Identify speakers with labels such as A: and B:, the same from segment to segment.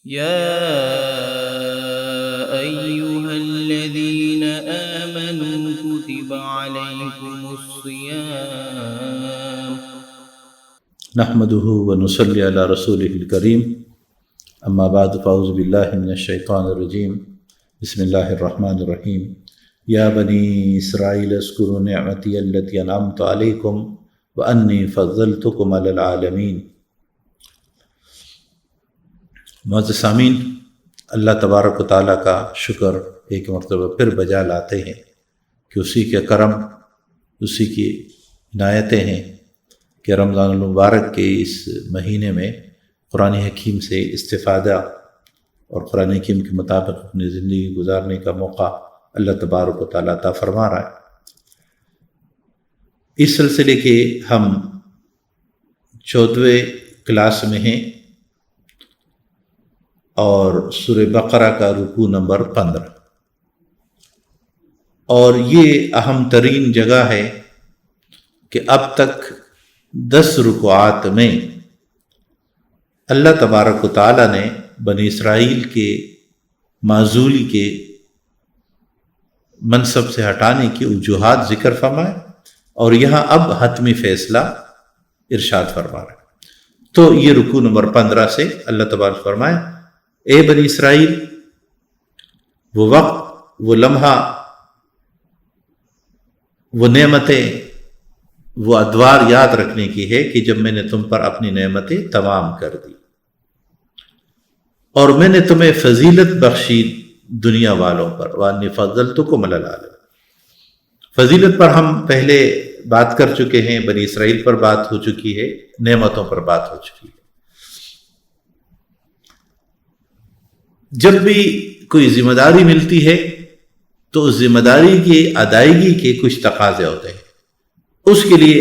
A: يا أيها الذين آمنوا كتب عليكم الصيام
B: نحمده ونصلي على رسوله الكريم اما بعد فاعوذ بالله من الشيطان الرجيم بسم الله الرحمن الرحيم يا بني اسرائيل اذكروا نعمتي التي انعمت عليكم واني فضلتكم على العالمين۔ معزز سامعین، اللہ تبارک و تعالیٰ کا شکر ایک مرتبہ پھر بجا لاتے ہیں کہ اسی کے کرم، اسی کی عنایتیں ہیں کہ رمضان المبارک کے اس مہینے میں قرآن حکیم سے استفادہ اور قرآن حکیم کے مطابق اپنی زندگی گزارنے کا موقع اللہ تبارک و تعالیٰ عطا فرما رہا ہے۔ اس سلسلے کے ہم 14ویں کلاس میں ہیں اور سورہ بقرہ کا رکوع نمبر 15، اور یہ اہم ترین جگہ ہے کہ اب تک 10 رکوعات میں اللہ تبارک و تعالیٰ نے بنی اسرائیل کے معزولی کے منصب سے ہٹانے کی وجوہات ذکر فرمائے، اور یہاں اب حتمی فیصلہ ارشاد فرما رہا ہے۔ تو یہ رکوع نمبر 15 سے اللہ تبارک فرمائے، اے بنی اسرائیل، وہ وقت، وہ لمحہ، وہ نعمتیں، وہ ادوار یاد رکھنے کی ہے کہ جب میں نے تم پر اپنی نعمتیں تمام کر دی اور میں نے تمہیں فضیلت بخشی دنیا والوں پر، وَأَنِّي فَضَّلْتُكُمْ عَلَى الْعَالَمِينَ۔ فضیلت پر ہم پہلے بات کر چکے ہیں، بنی اسرائیل پر بات ہو چکی ہے، نعمتوں پر بات ہو چکی ہے۔ جب بھی کوئی ذمہ داری ملتی ہے تو اس ذمہ داری کی ادائیگی کے کچھ تقاضے ہوتے ہیں، اس کے لیے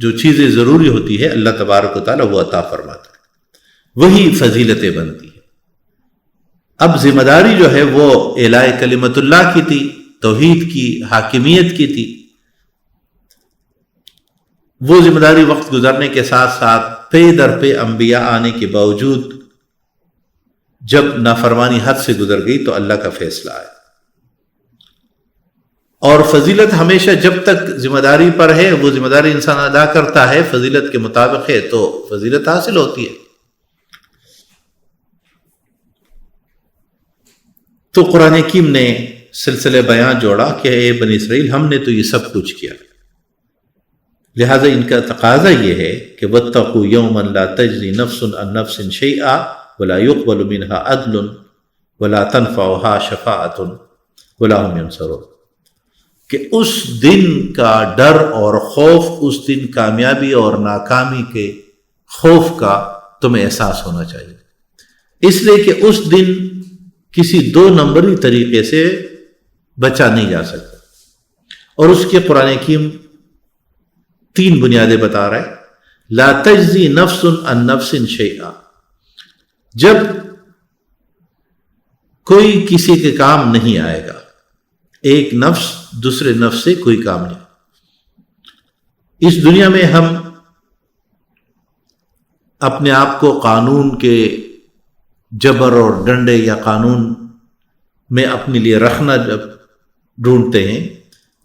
B: جو چیزیں ضروری ہوتی ہے اللہ تبارک و تعالیٰ وہ عطا فرماتا ہے، وہی فضیلتیں بنتی ہیں۔ اب ذمہ داری جو ہے وہ اعلاء کلمت اللہ کی تھی، توحید کی، حاکمیت کی تھی۔ وہ ذمہ داری وقت گزرنے کے ساتھ ساتھ پے در پہ انبیاء آنے کے باوجود جب نافرمانی حد سے گزر گئی تو اللہ کا فیصلہ آیا۔ اور فضیلت ہمیشہ جب تک ذمہ داری پر ہے، وہ ذمہ داری انسان ادا کرتا ہے، فضیلت کے مطابق ہے تو فضیلت حاصل ہوتی ہے۔ تو قرآن حکیم نے سلسلہ بیان جوڑا کہ اے بنی اسرائیل، ہم نے تو یہ سب کچھ کیا، لہذا ان کا تقاضا یہ ہے کہ وَاتَّقُوا يَوْمًا لَا تَجْزِي نَفْسٌ عَن نَفْسٍ شَيْئًا وَلَا يُقْبَلُ مِنْهَا عَدْلٌ وَلَا تَنْفَعُهَا شَفَاعَةٌ وَلَا هُمْ يُنصَرُونَ، کہ اس دن کا ڈر اور خوف، اس دن کامیابی اور ناکامی کے خوف کا تمہیں احساس ہونا چاہیے، اس لیے کہ اس دن کسی 2 نمبری طریقے سے بچا نہیں جا سکتا۔ اور اس کے قرآن حکیم 3 بنیادیں بتا رہا ہے۔ لا تجزی نفس عن نفس شیئا، جب کوئی کسی کے کام نہیں آئے گا، ایک نفس دوسرے نفس سے کوئی کام نہیں۔ اس دنیا میں ہم اپنے آپ کو قانون کے جبر اور ڈنڈے یا قانون میں اپنے لیے رکھنا جب ڈھونڈتے ہیں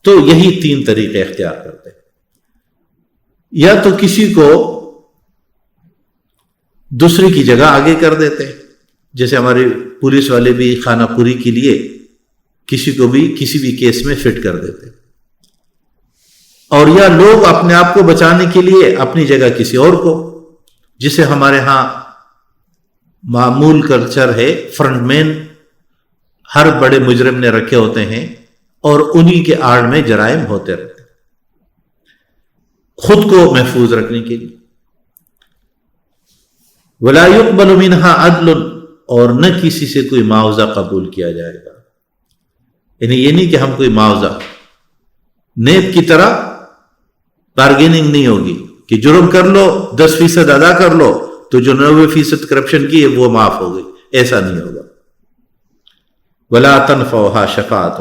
B: تو یہی 3 طریقے اختیار کرتے ہیں۔ یا تو کسی کو دوسرے کی جگہ آگے کر دیتے ہیں، جیسے ہمارے پولیس والے بھی خانہ پوری کے لیے کسی کو بھی کسی بھی کیس میں فٹ کر دیتے ہیں، اور یا لوگ اپنے آپ کو بچانے کے لیے اپنی جگہ کسی اور کو، جسے ہمارے ہاں معمول کلچر ہے، فرنٹ مین ہر بڑے مجرم نے رکھے ہوتے ہیں اور انہی کے آڑ میں جرائم ہوتے رہتے ہیں خود کو محفوظ رکھنے کے لیے۔ وَلَا يُقْبَلُ مِنْهَا عَدْلٌ، اور نہ کسی سے کوئی معاوضہ قبول کیا جائے گا، یعنی یہ نہیں کہ ہم کوئی معاوضہ، نیب کی طرح بارگیننگ نہیں ہوگی کہ جرم کر لو 10% ادا کر لو تو جو 90% کرپشن کی ہے وہ معاف ہو گئی، ایسا نہیں ہوگا۔ وَلَا تَنْفَعُهَا شَفَاعَةٌ،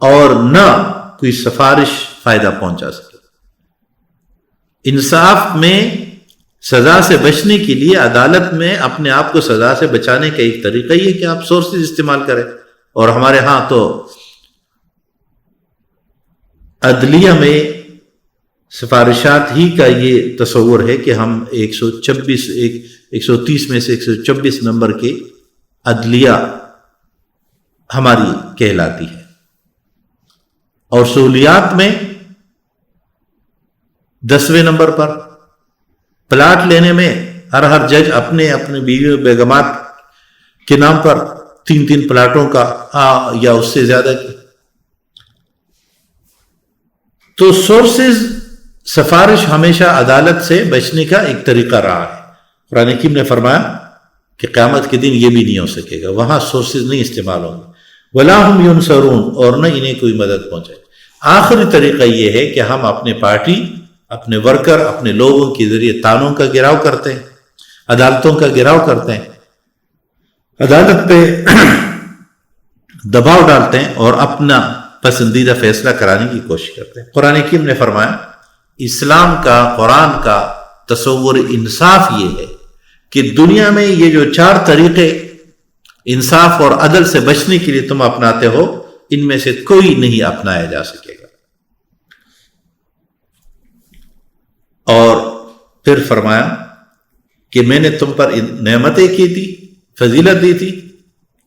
B: اور نہ کوئی سفارش فائدہ پہنچا سکے۔ انصاف میں سزا سے بچنے کے لیے عدالت میں اپنے آپ کو سزا سے بچانے کا ایک طریقہ یہ ہے کہ آپ سورسز استعمال کریں. اور ہمارے ہاں تو عدلیہ میں سفارشات ہی کا یہ تصور ہے کہ ہم 130 میں سے 126 نمبر کے عدلیہ ہماری کہلاتی ہے. اور سہولیات میں 10ویں نمبر پر. پلاٹ لینے میں ہر جج اپنے بیوی و بیگمات کے نام پر 3 پلاٹوں کا یا اس سے زیادہ کی. تو سورسز سفارش ہمیشہ عدالت سے بچنے کا ایک طریقہ رہا ہے. قرآن حکیم نے فرمایا کہ قیامت کے دن یہ بھی نہیں ہو سکے گا, وہاں سورسز نہیں استعمال ہوں گے. وَلَا هُمْ يُنصَرُونَ, اور نہ انہیں کوئی مدد پہنچائے. آخری طریقہ یہ ہے کہ ہم اپنے پارٹی, اپنے ورکر, اپنے لوگوں کے ذریعے تانوں کا گراؤ کرتے ہیں, عدالتوں کا گراؤ کرتے ہیں, عدالت پہ دباؤ ڈالتے ہیں اور اپنا پسندیدہ فیصلہ کرانے کی کوشش کرتے ہیں. قرآن حکیم نے فرمایا اسلام کا, قرآن کا تصور انصاف یہ ہے کہ دنیا میں یہ جو 4 طریقے انصاف اور عدل سے بچنے کے لیے تم اپناتے ہو, ان میں سے کوئی نہیں اپنایا جا سکے گا. اور پھر فرمایا کہ میں نے تم پر نعمتیں کی تھی, فضیلت دی تھی,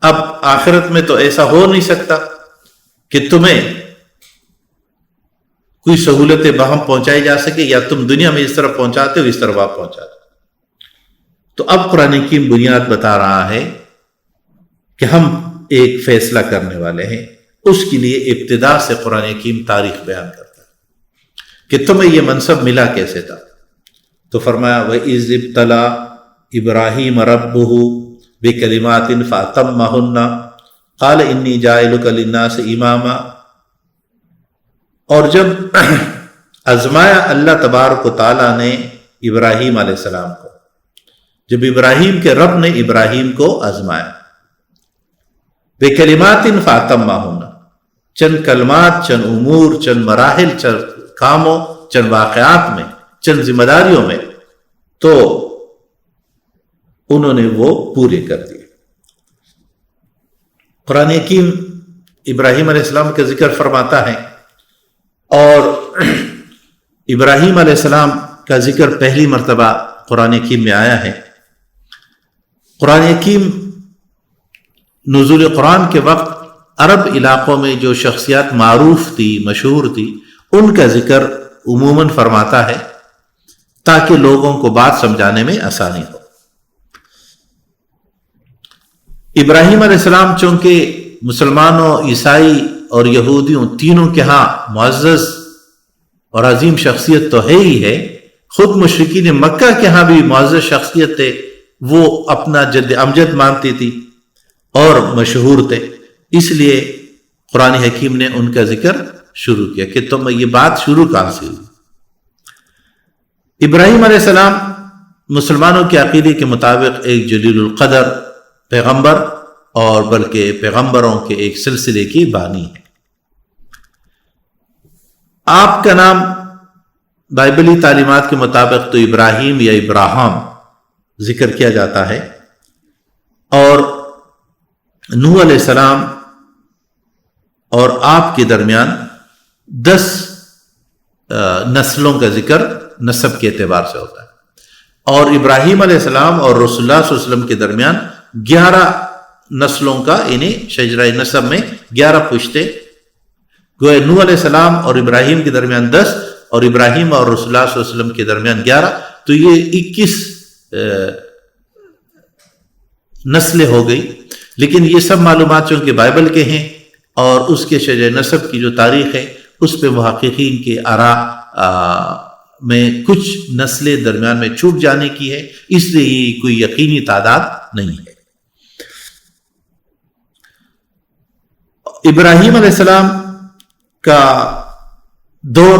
B: اب آخرت میں تو ایسا ہو نہیں سکتا کہ تمہیں کوئی سہولتیں باہم پہنچائی جا سکے, یا تم دنیا میں اس طرف پہنچاتے ہو اس طرف آپ پہنچاتے ہو. تو اب قرآن حکیم بنیاد بتا رہا ہے کہ ہم ایک فیصلہ کرنے والے ہیں. اس کے لیے ابتدا سے قرآن حکیم تاریخ بیان کرتا ہے کہ تمہیں یہ منصب ملا کیسے تھا. تو فرمایا وَإِذِ ابْتَلَىٰ إِبْرَاهِيمَ رَبُّهُ بِكَلِمَاتٍ فَأَتَمَّهُنَّ قَالَ إِنِّي جَاعِلُكَ لِلنَّاسِ إِمَامًا. اور جب آزمایا اللہ تبارک و تعالیٰ نے ابراہیم علیہ السلام کو, جب ابراہیم کے رب نے ابراہیم کو آزمایا, بِكَلِمَاتٍ فَأَتَمَّهُنَّ, چند کلمات, چند امور, چند مراحل, چند کاموں, چند واقعات میں, چند ذمہ داریوں میں, تو انہوں نے وہ پورے کر دیے. قرآن حکیم ابراہیم علیہ السلام کا ذکر فرماتا ہے, اور ابراہیم علیہ السلام کا ذکر پہلی مرتبہ قرآن حکیم میں آیا ہے. قرآن حکیم نزول قرآن کے وقت عرب علاقوں میں جو شخصیات معروف تھی, مشہور تھی, ان کا ذکر عموماً فرماتا ہے تاکہ لوگوں کو بات سمجھانے میں آسانی ہو. ابراہیم علیہ السلام چونکہ مسلمانوں, عیسائی اور یہودیوں تینوں کے ہاں معزز اور عظیم شخصیت تو ہے ہی ہے, خود مشرکین مکہ کے ہاں بھی معزز شخصیت تھے, وہ اپنا جد امجد مانتی تھی اور مشہور تھے. اس لیے قرآن حکیم نے ان کا ذکر شروع کیا کہ تم یہ بات شروع کہاں سے ہوئی. ابراہیم علیہ السلام مسلمانوں کے عقیدے کے مطابق ایک جلیل القدر پیغمبر اور بلکہ پیغمبروں کے ایک سلسلے کی بانی ہے. آپ کا نام بائبلی تعلیمات کے مطابق تو ابراہیم یا ابراہم ذکر کیا جاتا ہے, اور نوح علیہ السلام اور آپ کے درمیان 10 نسلوں کا ذکر نسب کے اعتبار سے ہوتا ہے, اور ابراہیم علیہ السلام اور رسول اللہ صلی اللہ علیہ وسلم کے درمیان 11 نسلوں کا, یعنی شجرہ نسب میں 11 پشتے, گویا نوح علیہ السلام اور ابراہیم کے درمیان 10 اور ابراہیم اور رسول اللہ صلی اللہ علیہ وسلم کے درمیان 11, تو یہ 21 نسلیں ہو گئی. لیکن یہ سب معلومات چونکہ بائبل کے ہیں اور اس کے شجرہ نسب کی جو تاریخ ہے اس پہ محققین کے آراء میں کچھ نسلیں درمیان میں چھوٹ جانے کی ہے, اس لیے یہ کوئی یقینی تعداد نہیں ہے. ابراہیم علیہ السلام کا دور,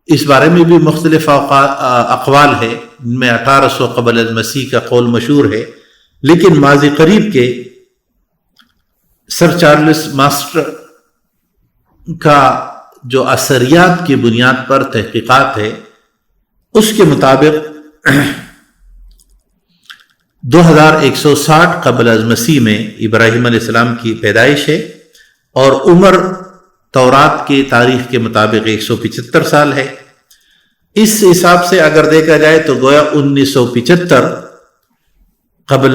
B: اس بارے میں بھی مختلف اقوال ہے, ان میں 1800 قبل المسیح کا قول مشہور ہے, لیکن ماضی قریب کے سر چارلس ماسٹر کا جو اثریات کی بنیاد پر تحقیقات ہے, اس کے مطابق 2160 قبل از مسیح میں ابراہیم علیہ السلام کی پیدائش ہے، اور عمر تورات کی تاریخ کے مطابق 175 سال ہے۔ اس حساب سے اگر دیکھا جائے تو گویا 1975 قبل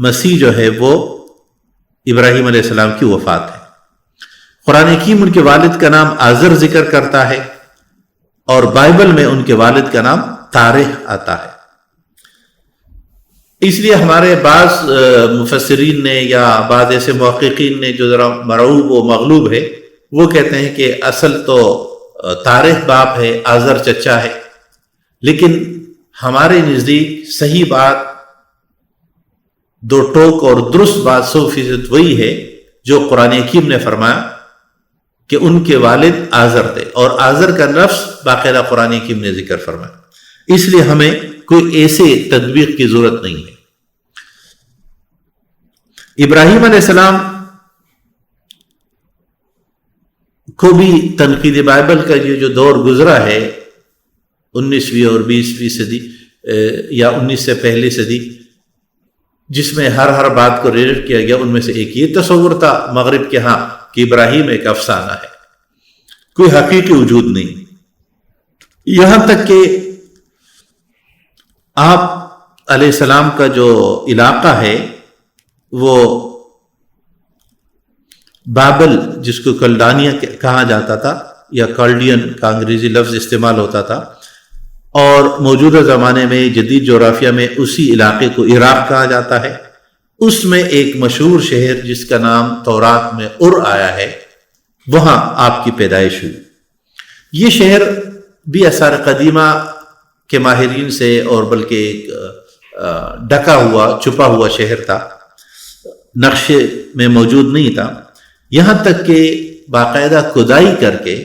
B: مسیح جو ہے وہ ابراہیم علیہ السلام کی وفات ہے۔ قرآن حکیم ان کے والد کا نام آزر ذکر کرتا ہے، اور بائبل میں ان کے والد کا نام تارح آتا ہے۔ اس لیے ہمارے بعض مفسرین نے یا بعض ایسے محققین نے جو ذرا مرعوب و مغلوب ہے، وہ کہتے ہیں کہ اصل تو تارح باپ ہے، آزر چچا ہے، لیکن ہمارے نزدیک صحیح بات، دو ٹوک اور درست بات 100% وہی ہے جو قرآن حکیم نے فرمایا کہ ان کے والد آزر تھے، اور آزر کا لفظ باقاعدہ قرآن حکیم نے ذکر فرمایا۔ اس لیے ہمیں کوئی ایسے تطبیق کی ضرورت نہیں ہے۔ ابراہیم علیہ السلام کو بھی تنقید بائبل کا یہ جو دور گزرا ہے 19ویں اور 20ویں صدی یا 19 سے پہلی صدی، جس میں ہر بات کو ریلیٹ کیا گیا، ان میں سے ایک یہ تصور تھا مغرب کے ہاں کہ ابراہیم ایک افسانہ ہے، کوئی حقیقی وجود نہیں، یہاں تک کہ آپ علیہ السلام کا جو علاقہ ہے وہ بابل، جس کو کلڈانیہ کہا جاتا تھا یا کالڈین کا انگریزی لفظ استعمال ہوتا تھا، اور موجودہ زمانے میں جدید جغرافیہ میں اسی علاقے کو عراق کہا جاتا ہے، اس میں ایک مشہور شہر جس کا نام تورات میں آیا ہے، وہاں آپ کی پیدائش ہوئی۔ یہ شہر بھی آثار قدیمہ کے ماہرین سے اور بلکہ ایک ڈھکا ہوا چھپا ہوا شہر تھا، نقشے میں موجود نہیں تھا، یہاں تک کہ باقاعدہ کھدائی کر کے،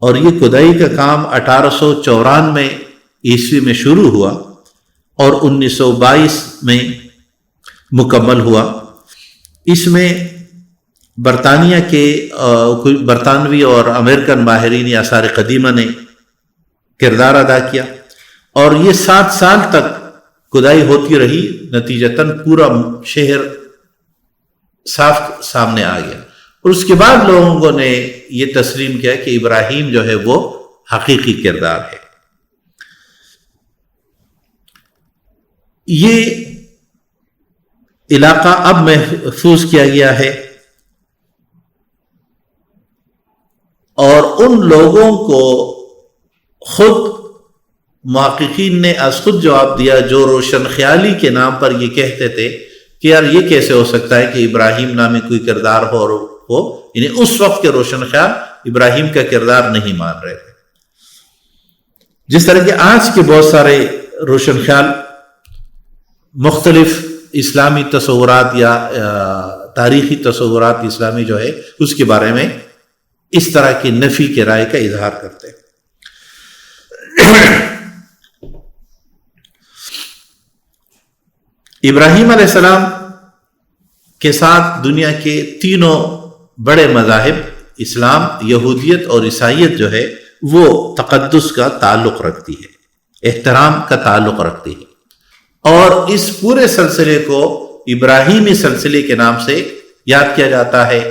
B: اور یہ کھدائی کا کام 1894 عیسوی میں شروع ہوا اور 1922 میں مکمل ہوا۔ اس میں برطانیہ کے برطانوی اور امریکن ماہرین آثار قدیمہ نے کردار ادا کیا، اور یہ 7 سال تک کھدائی ہوتی رہی، نتیجتاً پورا شہر صاف سامنے آ گیا، اور اس کے بعد لوگوں نے یہ تسلیم کیا کہ ابراہیم جو ہے وہ حقیقی کردار ہے۔ یہ علاقہ اب محفوظ کیا گیا ہے، اور ان لوگوں کو خود محققین نے از خود جواب دیا جو روشن خیالی کے نام پر یہ کہتے تھے کہ یار یہ کیسے ہو سکتا ہے کہ ابراہیم نامی کوئی کردار ہو، یعنی اس وقت کے روشن خیال ابراہیم کا کردار نہیں مان رہے تھے۔ جس طرح کہ آج کے بہت سارے روشن خیال مختلف اسلامی تصورات یا تاریخی تصورات اسلامی جو ہے اس کے بارے میں اس طرح کی نفی کے رائے کا اظہار کرتے ہیں۔ ابراہیم علیہ السلام کے ساتھ دنیا کے تینوں بڑے مذاہب، اسلام، یہودیت اور عیسائیت جو ہے وہ تقدس کا تعلق رکھتی ہے، احترام کا تعلق رکھتی ہے، اور اس پورے سلسلے کو ابراہیمی سلسلے کے نام سے یاد کیا جاتا ہے،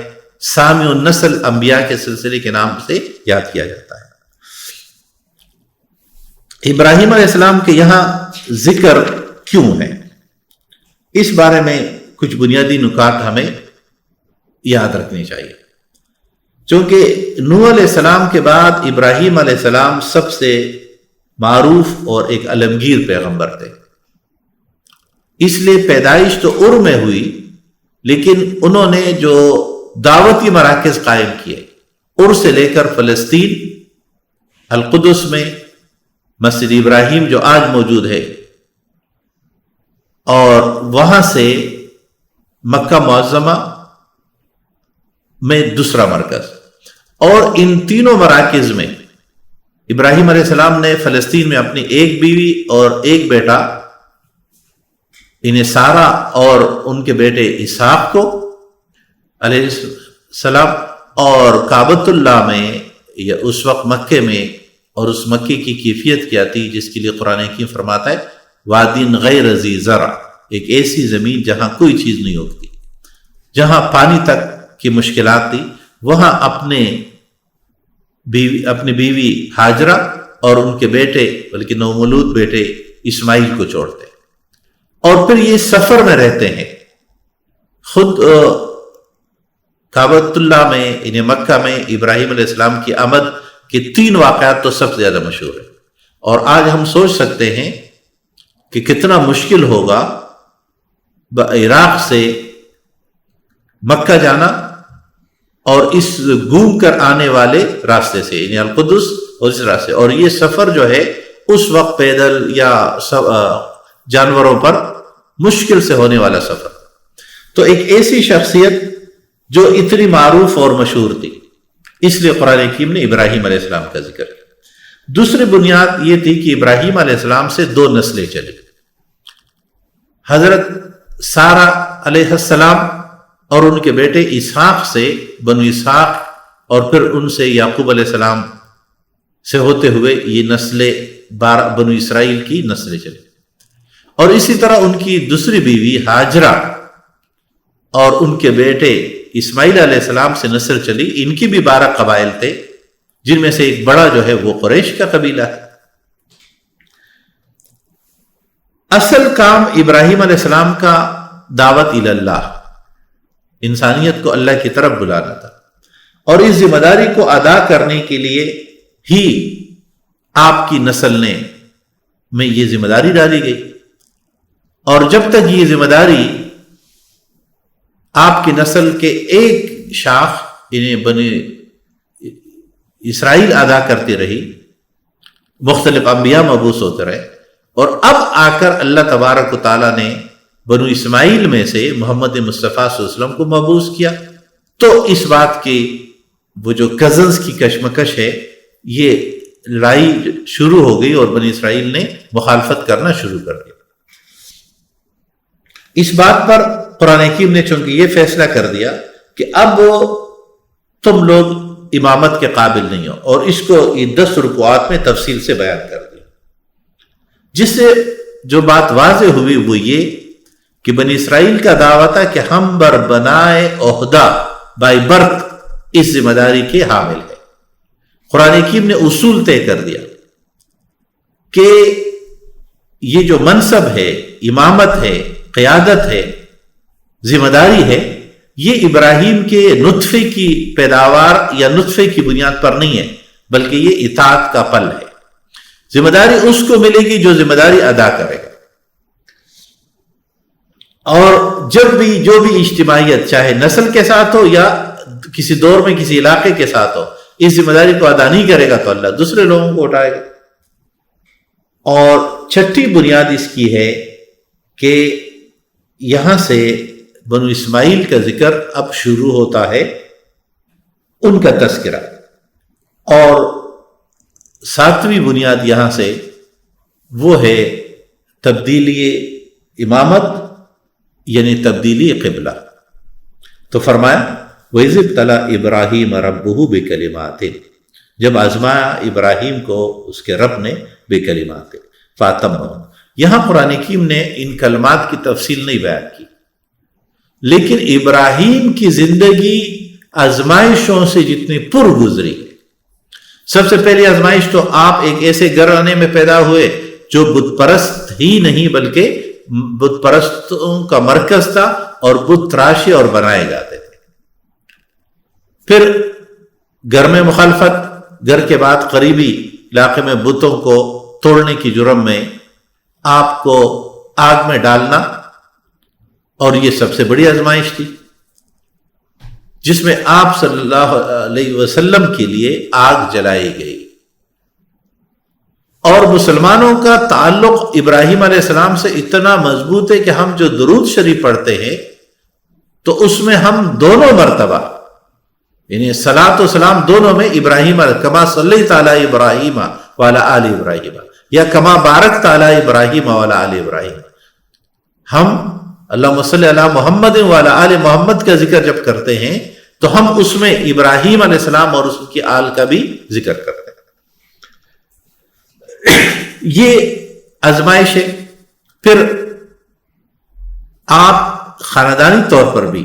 B: سامع النسل انبیاء کے سلسلے کے نام سے یاد کیا جاتا ہے۔ ابراہیم علیہ السلام کے یہاں ذکر کیوں ہے، اس بارے میں کچھ بنیادی نکات ہمیں یاد رکھنی چاہیے۔ چونکہ نوح علیہ السلام کے بعد ابراہیم علیہ السلام سب سے معروف اور ایک علمگیر پیغمبر تھے، اس لیے پیدائش تو میں ہوئی، لیکن انہوں نے جو دعوتی مراکز قائم کیے، سے لے کر فلسطین، القدس میں مسجد ابراہیم جو آج موجود ہے، اور وہاں سے مکہ معظمہ میں دوسرا مرکز، اور ان تینوں مراکز میں ابراہیم علیہ السلام نے فلسطین میں اپنی ایک بیوی اور ایک بیٹا انہیں سارا اور ان کے بیٹے اسحاق کو علیہ السلام، اور کعبۃ اللہ میں یا اس وقت مکے میں، اور اس مکے کی کیفیت کیا تھی جس کے لیے قرآن حکیم فرماتا ہے وادین غیر ذی زرع، ایک ایسی زمین جہاں کوئی چیز نہیں اگتی، جہاں پانی تک کی مشکلات تھی، وہاں اپنی بیوی ہاجرہ اور ان کے بیٹے بلکہ نومولود بیٹے اسماعیل کو چھوڑتے، اور پھر یہ سفر میں رہتے ہیں۔ خود کعبۃ اللہ میں یعنی مکہ میں ابراہیم علیہ السلام کی آمد کے 3 واقعات تو سب سے زیادہ مشہور ہیں، اور آج ہم سوچ سکتے ہیں کہ کتنا مشکل ہوگا عراق سے مکہ جانا اور اس گھوم کر آنے والے راستے سے یعنی القدس اور اس راستے، اور یہ سفر جو ہے اس وقت پیدل یا جانوروں پر مشکل سے ہونے والا سفر۔ تو ایک ایسی شخصیت جو اتنی معروف اور مشہور تھی، اس لیے قرآن حکیم نے ابراہیم علیہ السلام کا ذکر کیا۔ دوسری بنیاد یہ تھی کہ ابراہیم علیہ السلام سے 2 نسلیں چلی، حضرت سارہ علیہ السلام اور ان کے بیٹے اسحاق سے بنو اسحاق، اور پھر ان سے یعقوب علیہ السلام سے ہوتے ہوئے یہ نسلیں بنو اسرائیل کی نسلیں چلی، اور اسی طرح ان کی دوسری بیوی ہاجرہ اور ان کے بیٹے اسماعیل علیہ السلام سے نسل چلی۔ ان کی بھی 12 قبائل تھے، جن میں سے ایک بڑا جو ہے وہ قریش کا قبیلہ ہے۔ اصل کام ابراہیم علیہ السلام کا دعوت الی اللہ، انسانیت کو اللہ کی طرف بلانا تھا، اور اس ذمہ داری کو ادا کرنے کے لیے ہی آپ کی نسل میں یہ ذمہ داری ڈالی گئی، اور جب تک یہ ذمہ داری آپ کی نسل کے ایک شاخ یعنی بنی اسرائیل ادا کرتی رہی، مختلف انبیاء مبعوث ہوتے رہے، اور اب آ کر اللہ تبارک و تعالیٰ نے بنو اسماعیل میں سے محمد مصطفیٰ صلی اللہ علیہ وسلم کو مبعوث کیا، تو اس بات کی وہ جو کزنز کی کشمکش ہے، یہ لڑائی شروع ہو گئی اور بنی اسرائیل نے مخالفت کرنا شروع کر دیا۔ اس بات پر قرآن حکیم نے چونکہ یہ فیصلہ کر دیا کہ اب تم لوگ امامت کے قابل نہیں ہو، اور اس کو یہ 10 رکوعات میں تفصیل سے بیان کر دیا، جس سے جو بات واضح ہوئی وہ یہ کہ بنی اسرائیل کا دعویٰ تھا کہ ہم بربنائے عہدہ بائی برتھ اس ذمہ داری کے حامل ہے۔ قرآن حکیم نے اصول طے کر دیا کہ یہ جو منصب ہے، امامت ہے، قیادت ہے، ذمہ داری ہے، یہ ابراہیم کے نطفے کی پیداوار یا نطفے کی بنیاد پر نہیں ہے، بلکہ یہ اطاعت کا پل ہے۔ ذمہ داری اس کو ملے گی جو ذمہ داری ادا کرے گا، اور جب بھی جو بھی اجتماعیت چاہے نسل کے ساتھ ہو یا کسی دور میں کسی علاقے کے ساتھ ہو، اس ذمہ داری کو ادا نہیں کرے گا تو اللہ دوسرے لوگوں کو اٹھائے گا۔ اور 6ٹھی بنیاد اس کی ہے کہ یہاں سے بنو اسماعیل کا ذکر اب شروع ہوتا ہے، ان کا تذکرہ، اور 7ویں بنیاد یہاں سے وہ ہے تبدیلی امامت یعنی تبدیلی قبلہ۔ تو فرمایا وَإِذِ ابْتَلَىٰ إِبْرَاهِيمَ رَبُّهُ بِكَلِمَاتٍ، جب آزمایا ابراہیم کو اس کے رب نے بِكَلِمَاتٍ فَأَتَمَّهُنَّ۔ یہاں قرآن حکیم نے ان کلمات کی تفصیل نہیں بیان کی، لیکن ابراہیم کی زندگی آزمائشوں سے جتنی پر گزری، سب سے پہلی آزمائش تو آپ ایک ایسے گھرانے میں پیدا ہوئے جو بت پرست ہی نہیں بلکہ بت پرستوں کا مرکز تھا، اور بت تراشے اور بنائے جاتے تھے۔ پھر گھر میں مخالفت، گھر کے بعد قریبی علاقے میں بتوں کو توڑنے کی جرم میں آپ کو آگ میں ڈالنا، اور یہ سب سے بڑی آزمائش تھی جس میں آپ صلی اللہ علیہ وسلم کے لیے آگ جلائی گئی۔ اور مسلمانوں کا تعلق ابراہیم علیہ السلام سے اتنا مضبوط ہے کہ ہم جو درود شریف پڑھتے ہیں تو اس میں ہم دونوں مرتبہ یعنی صلاۃ و سلام دونوں میں ابراہیم کما صلی تعالی ابراہیم وعلی آل ابراہیم یا کما بارک تعالی ابراہیم وعلی آل ابراہیم، ہم اللہم صلی علی محمد وعلی آل محمد کا ذکر جب کرتے ہیں تو ہم اس میں ابراہیم علیہ السلام اور اس کی آل کا بھی ذکر کرتے ہیں۔ یہ آزمائش ہے، پھر آپ خاندانی طور پر بھی،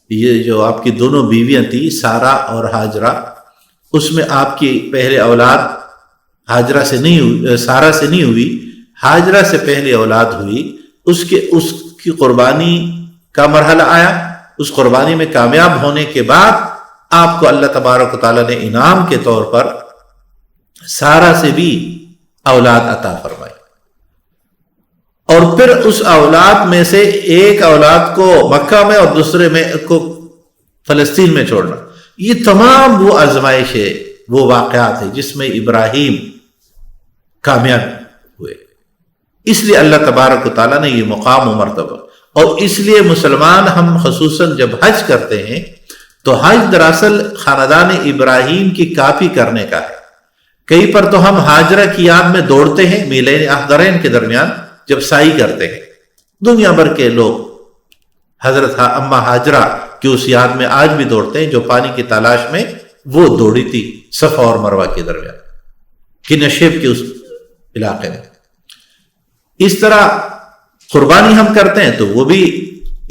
B: یہ جو آپ کی دونوں بیویاں تھیں سارا اور ہاجرہ، اس میں آپ کی پہلے اولاد ہاجرہ سے نہیں ہوئی، سارا سے نہیں ہوئی، ہاجرہ سے پہلے اولاد ہوئی، اس کی قربانی کا مرحلہ آیا، اس قربانی میں کامیاب ہونے کے بعد آپ کو اللہ تبارک و تعالیٰ نے انعام کے طور پر سارا سے بھی اولاد عطا فرمائی، اور پھر اس اولاد میں سے ایک اولاد کو مکہ میں اور دوسرے میں کو فلسطین میں چھوڑنا. یہ تمام وہ آزمائش ہے، وہ واقعات ہے جس میں ابراہیم کامیاب ہوئے. اس لیے اللہ تبارک و تعالیٰ نے یہ مقام و مرتبہ، اور اس لیے مسلمان ہم خصوصاً جب حج کرتے ہیں تو حج دراصل خاندان ابراہیم کی کاپی کرنے کا ہے. کئی پر تو ہم ہاجرہ کی یاد میں دوڑتے ہیں میلین اخدرین کے درمیان جب سعی کرتے ہیں. دنیا بھر کے لوگ حضرت اما ہاجرہ کی اس یاد میں آج بھی دوڑتے ہیں جو پانی کی تلاش میں وہ دوڑی تھی صفا اور مروہ کے درمیان کہ نشیب کے اس علاقے میں. اس طرح قربانی ہم کرتے ہیں تو وہ بھی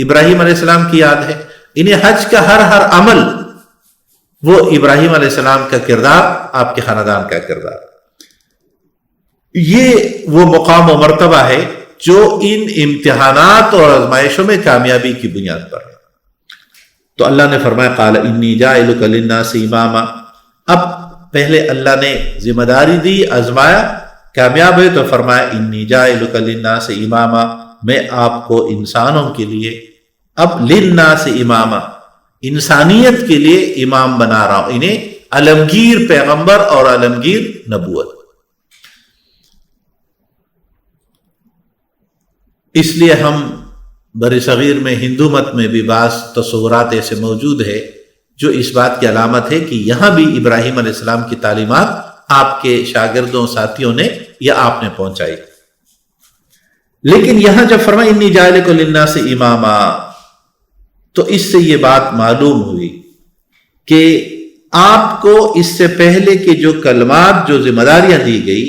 B: ابراہیم علیہ السلام کی یاد ہے. انہیں حج کا ہر عمل وہ ابراہیم علیہ السلام کا کردار، آپ کے خاندان کا کردار. یہ وہ مقام و مرتبہ ہے جو ان امتحانات اور آزمائشوں میں کامیابی کی بنیاد پر ہے. تو اللہ نے فرمایا قال انی جاعلک للناس اماما. اب پہلے اللہ نے ذمہ داری دی، آزمایا، کامیاب ہے تو فرمایا انی جاعلک للناس اماما، میں آپ کو انسانوں کے لیے، اب للناس اماما، انسانیت کے لیے امام بنا رہا ہوں، انہیں عالمگیر پیغمبر اور عالمگیر نبوت. اس لیے ہم بر صغیر میں ہندو مت میں بھی بعض تصورات ایسے موجود ہے جو اس بات کی علامت ہے کہ یہاں بھی ابراہیم علیہ السلام کی تعلیمات آپ کے شاگردوں ساتھیوں نے یا آپ نے پہنچائی. لیکن یہاں جب فرمایا انی جاعلک للناس اماما، تو اس سے یہ بات معلوم ہوئی کہ آپ کو اس سے پہلے کے جو کلمات، جو ذمہ داریاں دی گئی،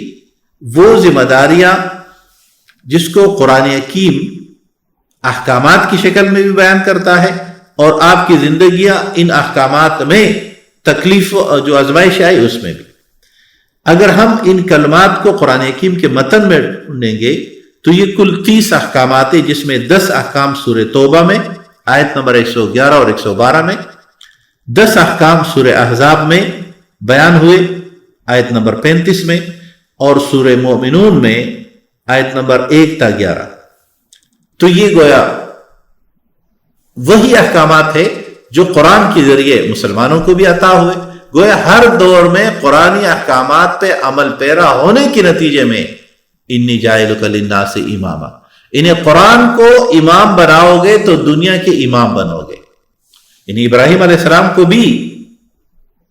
B: وہ ذمہ داریاں جس کو قرآن حکیم احکامات کی شکل میں بھی بیان کرتا ہے، اور آپ کی زندگیاں ان احکامات میں تکلیف جو آزمائش آئی اس میں بھی. اگر ہم ان کلمات کو قرآن حکیم کے متن میں ڈھونڈیں گے تو یہ کل 30 احکامات ہیں، جس میں 10 احکام سورہ توبہ میں آیت نمبر 111 اور 112 میں، 10 احکام سورہ احزاب میں بیان ہوئے آیت نمبر 35 میں، اور سورہ مومنون میں آیت نمبر 1 تا 11. تو یہ گویا وہی احکامات ہے جو قرآن کے ذریعے مسلمانوں کو بھی عطا ہوئے. گویا ہر دور میں قرآنی احکامات پہ عمل پیرا ہونے کے نتیجے میں انی جاعلک للناس اماما، انہیں قرآن کو امام بناؤ گے تو دنیا کے امام بنو گے. انہیں ابراہیم علیہ السلام کو بھی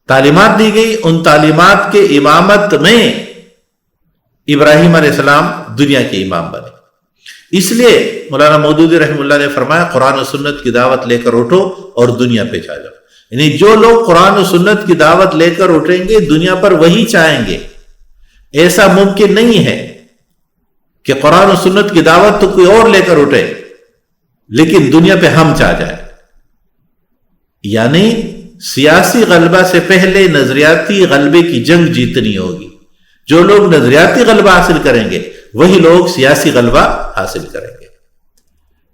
B: تعلیمات دی گئی، ان تعلیمات کے امامت میں ابراہیم علیہ السلام دنیا کے امام بنے. اس لیے مولانا مودودی رحمہ اللہ نے فرمایا قرآن و سنت کی دعوت لے کر اٹھو اور دنیا پہ چھا جاؤ. یعنی جو لوگ قرآن و سنت کی دعوت لے کر اٹھیں گے دنیا پر وہی چاہیں گے. ایسا ممکن نہیں ہے کہ قرآن و سنت کی دعوت تو کوئی اور لے کر اٹھے لیکن دنیا پہ ہم چاہ جائیں. یعنی سیاسی غلبہ سے پہلے نظریاتی غلبے کی جنگ جیتنی ہوگی. جو لوگ نظریاتی غلبہ حاصل کریں گے وہی لوگ سیاسی غلبہ حاصل کریں گے.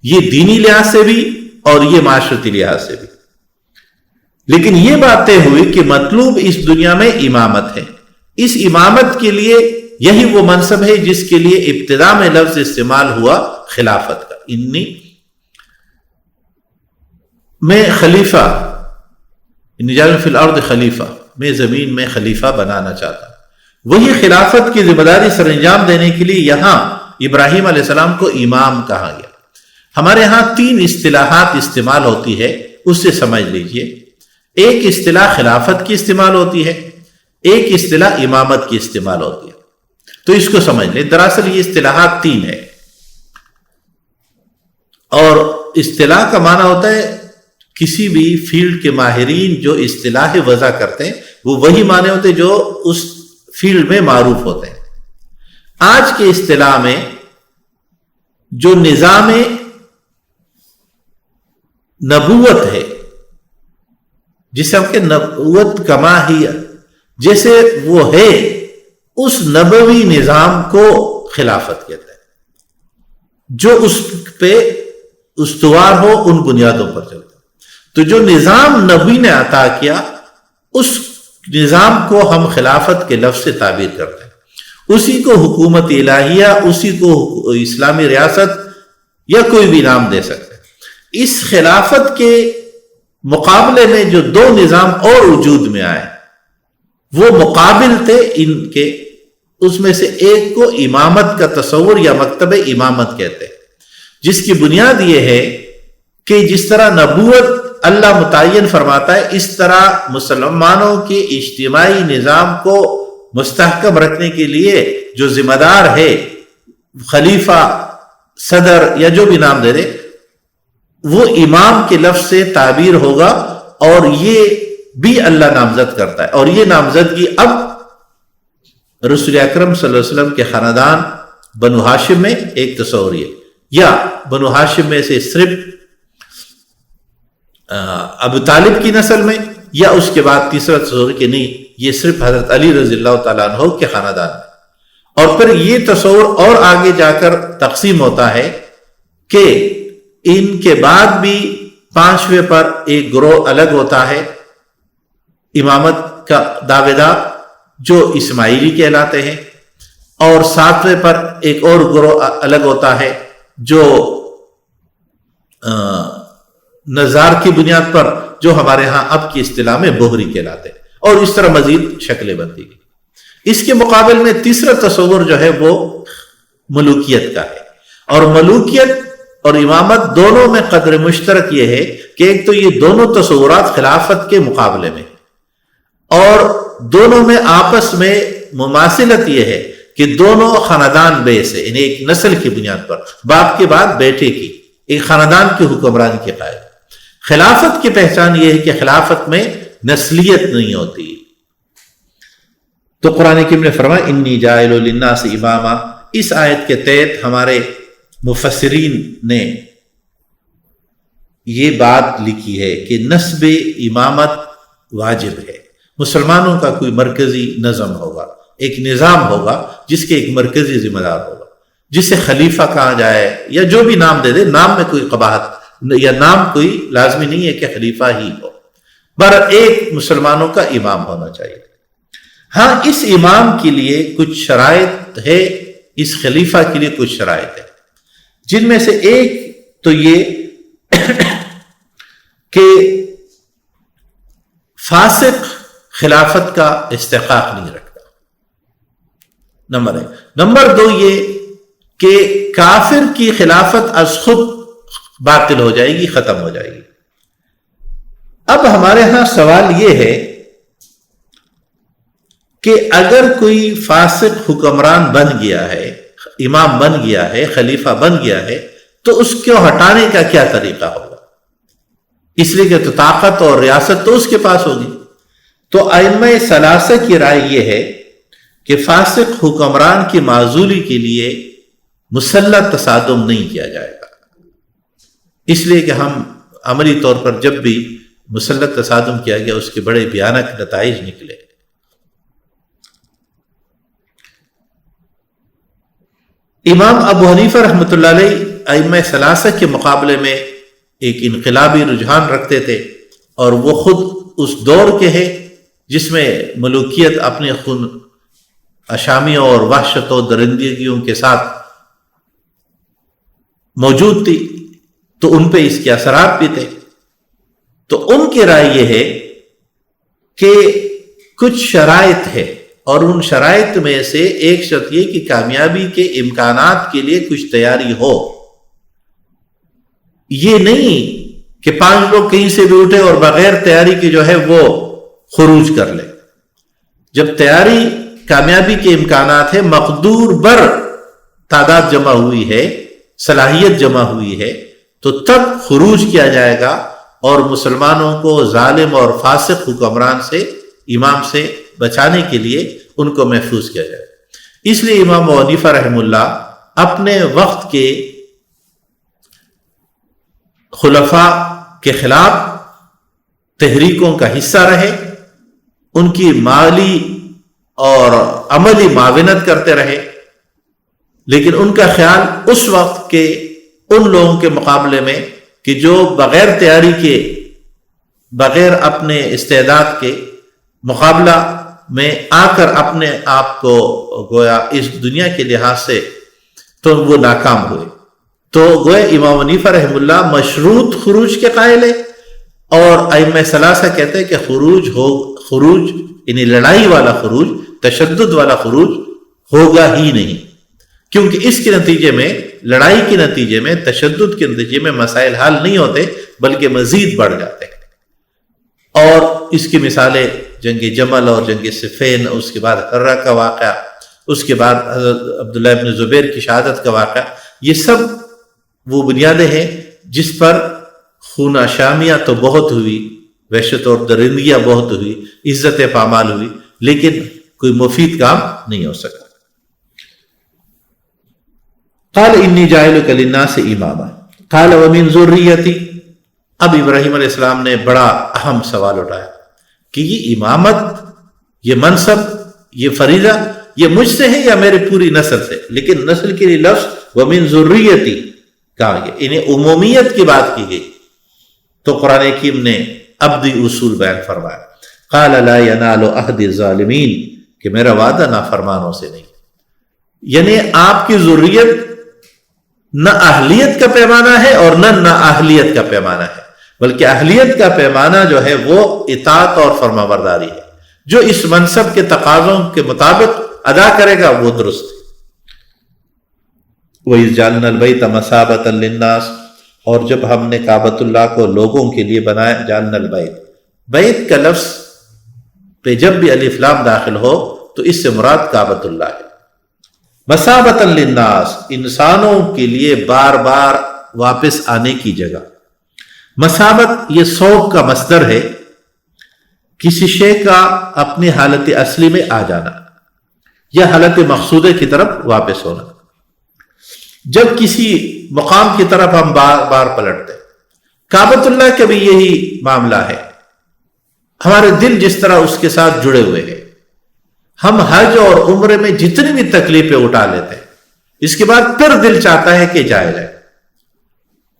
B: یہ دینی لحاظ سے بھی اور یہ معاشرتی لحاظ سے بھی. لیکن یہ بات طے ہوئی کہ مطلوب اس دنیا میں امامت ہے. اس امامت کے لیے یہی وہ منصب ہے جس کے لیے ابتدا میں لفظ استعمال ہوا خلافت کا. انی میں خلیفہ، انی جاعل فی الارض خلیفہ، میں زمین میں خلیفہ بنانا چاہتا ہوں. وہی خلافت کی ذمہ داری سر انجام دینے کے لیے یہاں ابراہیم علیہ السلام کو امام کہا گیا. ہمارے ہاں 3 اصطلاحات استعمال ہوتی ہے، اس سے سمجھ لیجئے. ایک اصطلاح خلافت کی استعمال ہوتی ہے، ایک اصطلاح امامت کی استعمال ہوتی ہے. تو اس کو سمجھ لیں. دراصل یہ اصطلاحات 3 ہے، اور اصطلاح کا معنی ہوتا ہے کسی بھی فیلڈ کے ماہرین جو اصطلاح وضع کرتے ہیں وہ وہی معنی ہوتے ہیں جو اس فیلڈ میں معروف ہوتے ہیں. آج کے اصطلاح میں جو نظام نبوت ہے، جسے ہم کہ نبوت کما ہی جیسے وہ ہے، اس نبوی نظام کو خلافت کہتا ہے، جو اس پہ استوار ہو، ان بنیادوں پر چلتا ہے۔ تو جو نظام نبی نے عطا کیا، اس نظام کو ہم خلافت کے لفظ سے تعبیر کرتے ہیں، اسی کو حکومت الہیہ، اسی کو اسلامی ریاست یا کوئی بھی نام دے سکتے ہیں۔ اس خلافت کے مقابلے میں جو دو نظام اور وجود میں آئے وہ مقابل تھے ان کے، اس میں سے ایک کو امامت کا تصور یا مکتب امامت کہتے ہیں، جس کی بنیاد یہ ہے کہ جس طرح نبوت اللہ متعین فرماتا ہے، اس طرح مسلمانوں کے اجتماعی نظام کو مستحکم رکھنے کے لیے جو ذمہ دار ہے، خلیفہ، صدر یا جو بھی نام دے دے، وہ امام کے لفظ سے تعبیر ہوگا، اور یہ بھی اللہ نامزد کرتا ہے۔ اور یہ نامزدگی اب رسول اکرم صلی اللہ علیہ وسلم کے خاندان بنو ہاشم میں ایک تصور ہے، یا بنو ہاشم میں سے صرف ابو طالب کی نسل میں، یا اس کے بعد تیسرا تصور کہ نہیں، یہ صرف حضرت علی رضی اللہ تعالیٰ عنہ کے خاندان میں۔ اور پھر یہ تصور اور آگے جا کر تقسیم ہوتا ہے کہ ان کے بعد بھی پانچویں پر ایک گروہ الگ ہوتا ہے امامت کا دعوے دار، جو اسماعیلی کہلاتے ہیں، اور ساتویں پر ایک اور گروہ الگ ہوتا ہے جو نظار کی بنیاد پر، جو ہمارے ہاں اب کی اصطلاح میں بہری کہلاتے ہیں، اور اس طرح مزید شکلیں بنتی گئی۔ اس کے مقابل میں تیسرا تصور جو ہے وہ ملوکیت کا ہے، اور ملوکیت اور امامت دونوں میں قدر مشترک یہ ہے کہ ایک تو یہ دونوں تصورات خلافت کے مقابلے میں، اور دونوں میں آپس میں مماثلت یہ ہے کہ دونوں خاندان بے سے، یعنی ایک نسل کی بنیاد پر، باپ کے بعد بیٹے کی، ایک خاندان کی حکمرانی کے قائل۔ خلافت کی پہچان یہ ہے کہ خلافت میں نسلیت نہیں ہوتی۔ تو قرآن کریم نے فرمایا انی جاعل للناس اماما، اس آیت کے تحت ہمارے مفسرین نے یہ بات لکھی ہے کہ نسب امامت واجب ہے۔ مسلمانوں کا کوئی مرکزی نظم ہوگا، ایک نظام ہوگا جس کے ایک مرکزی ذمہ دار ہوگا، جسے خلیفہ کہا جائے یا جو بھی نام دے دے، نام میں کوئی قباحت یا نام کوئی لازمی نہیں ہے کہ خلیفہ ہی ہو، پر ایک مسلمانوں کا امام ہونا چاہیے۔ ہاں، اس امام کے لیے کچھ شرائط ہے، اس خلیفہ کے لیے کچھ شرائط ہے، جن میں سے ایک تو یہ کہ فاسق خلافت کا استحقاق نہیں رکھتا، نمبر ایک۔ نمبر دو یہ کہ کافر کی خلافت از خود باطل ہو جائے گی، ختم ہو جائے گی۔ اب ہمارے ہاں سوال یہ ہے کہ اگر کوئی فاسق حکمران بن گیا ہے، امام بن گیا ہے، خلیفہ بن گیا ہے، تو اس کو ہٹانے کا کیا طریقہ ہوگا؟ اس لیے کہ تو طاقت اور ریاست تو اس کے پاس ہوگی۔ تو ائمہ ثلاثہ کی رائے یہ ہے کہ فاسق حکمران کی معزولی کے لیے مسلح تصادم نہیں کیا جائے گا، اس لیے کہ ہم عملی طور پر جب بھی مسلح تصادم کیا گیا اس کے بڑے بھیانک نتائج نکلے۔ امام ابو حنیفہ رحمۃ اللہ علیہ ائمہ ثلاثہ کے مقابلے میں ایک انقلابی رجحان رکھتے تھے، اور وہ خود اس دور کے ہیں جس میں ملوکیت اپنے خون اشامیوں اور وحشت و درندگیوں کے ساتھ موجود تھی، تو ان پہ اس کے اثرات بھی تھے۔ تو ان کی رائے یہ ہے کہ کچھ شرائط ہے، اور ان شرائط میں سے ایک شرط یہ کہ کامیابی کے امکانات کے لیے کچھ تیاری ہو۔ یہ نہیں کہ 5 لوگ کہیں سے بھی اٹھے اور بغیر تیاری کے جو ہے وہ خروج کر لے۔ جب تیاری، کامیابی کے امکانات ہے، مقدور بر تعداد جمع ہوئی ہے، صلاحیت جمع ہوئی ہے، تو تب خروج کیا جائے گا، اور مسلمانوں کو ظالم اور فاسق حکمران سے، امام سے بچانے کے لیے ان کو محفوظ کیا جائے۔ اس لیے امام ابو حنیفہ رحمہ اللہ اپنے وقت کے خلفاء کے خلاف تحریکوں کا حصہ رہے، ان کی مالی اور عملی معاونت کرتے رہے، لیکن ان کا خیال اس وقت کے ان لوگوں کے مقابلے میں کہ جو بغیر تیاری کے، بغیر اپنے استعداد کے مقابلہ میں آ کر اپنے آپ کو گویا اس دنیا کے لحاظ سے تو وہ ناکام ہوئے. تو گویا امام حنیفہ رحم اللہ مشروط خروج کے قائل ہے، اور ائمہ ثلاثہ کہتے ہیں کہ خروج یعنی لڑائی والا خروج، تشدد والا خروج ہوگا ہی نہیں، کیونکہ اس کے نتیجے میں، لڑائی کے نتیجے میں، تشدد کے نتیجے میں مسائل حل نہیں ہوتے بلکہ مزید بڑھ جاتے ہیں. اور اس کی مثالیں جنگ جمل اور جنگ صفین، اس کے بعد حرہ کا واقعہ، اس کے بعد حضرت عبداللہ ابن زبیر کی شہادت کا واقعہ، یہ سب وہ بنیادیں ہیں جس پر خونہ شامیہ تو بہت ہوئی، وحشت اور درندگیہ بہت ہوئی، عزت پامال ہوئی، لیکن کوئی مفید کام نہیں ہو سکا. قال انی جاعلک للناس اماما قال ومن ذریتی. اب ابراہیم علیہ السلام نے بڑا اہم سوال اٹھایا کہ یہ امامت، یہ منصب، یہ فریضہ یہ مجھ سے ہے یا میرے پوری نسل سے؟ لیکن نسل کے لیے لفظ ومن ذریتی کہا گیا، انہیں عمومیت کی بات کی گئی. تو قرآن حکیم نے ابدی اصول بیان فرمایا. قال لا ینال عہد الظالمین، کہ میرا وعدہ نافرمانوں سے نہیں. یعنی آپ کی ذریت نہ اہلیت کا پیمانہ ہے اور نہ نااہلیت کا پیمانہ ہے، بلکہ اہلیت کا پیمانہ جو ہے وہ اطاعت اور فرمانبرداری ہے. جو اس منصب کے تقاضوں کے مطابق ادا کرے گا وہ درست ہے. وَإِذْ جَعَلْنَا الْبَيْتَ مَثَابَةً لِلنَّاسِ، اور جب ہم نے کعبۃ اللہ کو لوگوں کے لیے بنایا. جعلنا البیت، بیت کا لفظ پہ جب بھی الف لام داخل ہو تو اس سے مراد کعبۃ اللہ ہے. مثابۃ للناس، انسانوں کے لیے بار بار واپس آنے کی جگہ. مثابت یہ صوب کا مصدر ہے، کسی شے کا اپنی حالت اصلی میں آ جانا یا حالت مقصودہ کی طرف واپس ہونا. جب کسی مقام کی طرف ہم بار بار پلٹتے، کعبۃ اللہ کا بھی یہی معاملہ ہے. ہمارے دل جس طرح اس کے ساتھ جڑے ہوئے ہیں، ہم حج اور عمرے میں جتنی بھی تکلیفیں اٹھا لیتے ہیں، اس کے بعد پھر دل چاہتا ہے کہ جائے جائے.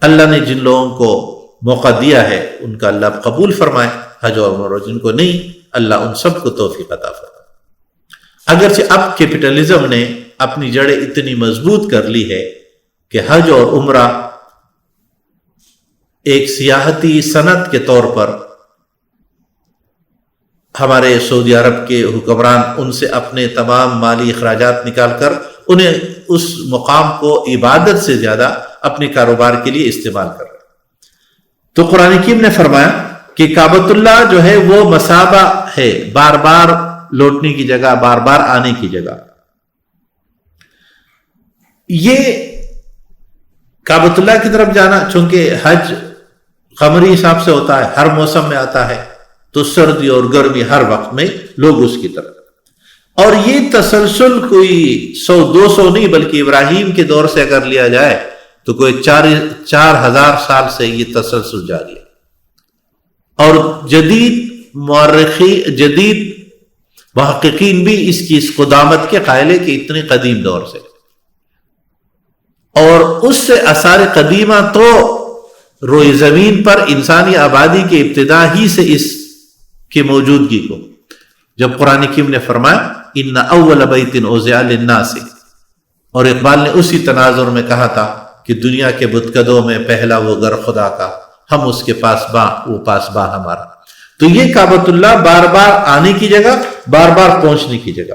B: اللہ نے جن لوگوں کو موقع دیا ہے ان کا اللہ قبول فرمائے حج اور عمرہ، جن کو نہیں اللہ ان سب کو توفیق عطا فرمائے. اگرچہ اب کیپٹلزم نے اپنی جڑیں اتنی مضبوط کر لی ہے کہ حج اور عمرہ ایک سیاحتی صنعت کے طور پر ہمارے سعودی عرب کے حکمران ان سے اپنے تمام مالی اخراجات نکال کر انہیں اس مقام کو عبادت سے زیادہ اپنے کاروبار کے لیے استعمال کر رہے. تو قرآن حکیم نے فرمایا کہ کعبۃ اللہ جو ہے وہ مثابہ ہے، بار بار لوٹنے کی جگہ، بار بار آنے کی جگہ. یہ کعبۃ اللہ کی طرف جانا، چونکہ حج قمری حساب سے ہوتا ہے، ہر موسم میں آتا ہے، تو سردی اور گرمی ہر وقت میں لوگ اس کی طرف. اور یہ تسلسل کوئی 100-200 نہیں، بلکہ ابراہیم کے دور سے اگر لیا جائے تو کوئی 4000 سال سے یہ تسلسل جاری ہے. اور جدید محققین بھی اس کی اس قدامت کے قائل ہے کہ اتنے قدیم دور سے، اور اس سے آثار قدیمہ تو روئے زمین پر انسانی آبادی کے ابتدا ہی سے اس کی موجودگی کو، جب قرآن حکیم نے فرمایا ان اول بیت وضع للناس، اور اقبال نے اسی تناظر میں کہا تھا کہ دنیا کے بتکدوں میں پہلا وہ گھر خدا کا، ہم اس کے پاسباں وہ پاسباں ہمارا. تو یہ کعبۃ اللہ بار بار آنے کی جگہ، بار بار پہنچنے کی جگہ.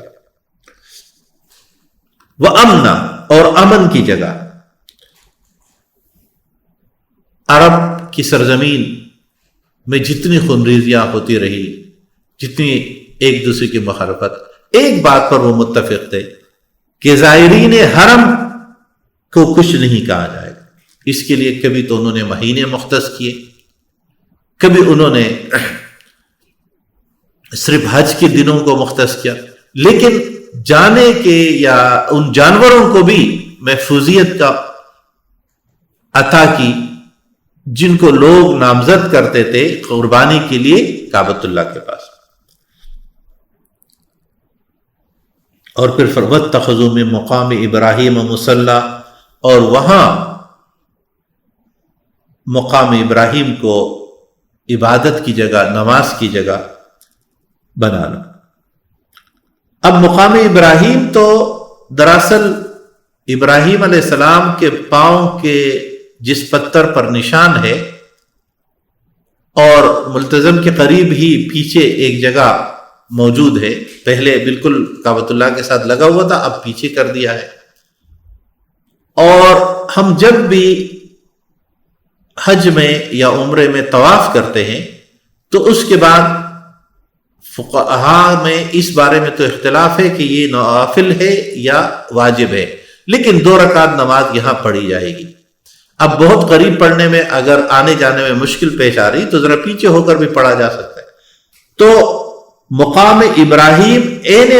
B: وہ امن، اور امن کی جگہ. عرب کی سرزمین میں جتنی خونریزیاں ہوتی رہی، جتنی ایک دوسرے کی مخالفت، ایک بات پر وہ متفق تھے کہ زائرین حرم کو کچھ نہیں کہا جائے گا. اس کے لیے کبھی تو انہوں نے مہینے مختص کیے، کبھی انہوں نے صرف حج کے دنوں کو مختص کیا، لیکن جانے کے یا ان جانوروں کو بھی محفوظیت کا عطا کی جن کو لوگ نامزد کرتے تھے قربانی کے لیے کعبۃ اللہ کے پاس. اور پھر واتخذوا من مقام ابراہیم مصلی، اور وہاں مقام ابراہیم کو عبادت کی جگہ، نماز کی جگہ بنانا. اب مقام ابراہیم تو دراصل ابراہیم علیہ السلام کے پاؤں کے جس پتھر پر نشان ہے، اور ملتزم کے قریب ہی پیچھے ایک جگہ موجود ہے، پہلے بالکل کعبۃ اللہ کے ساتھ لگا ہوا تھا، اب پیچھے کر دیا ہے. اور ہم جب بھی حج میں یا عمرے میں طواف کرتے ہیں تو اس کے بعد فقہاء میں اس بارے میں تو اختلاف ہے کہ یہ نوافل ہے یا واجب ہے، لیکن 2 رکعت نماز یہاں پڑھی جائے گی. اب بہت قریب پڑھنے میں اگر آنے جانے میں مشکل پیش آ رہی تو ذرا پیچھے ہو کر بھی پڑھا جا سکتا ہے. تو مقام ابراہیم،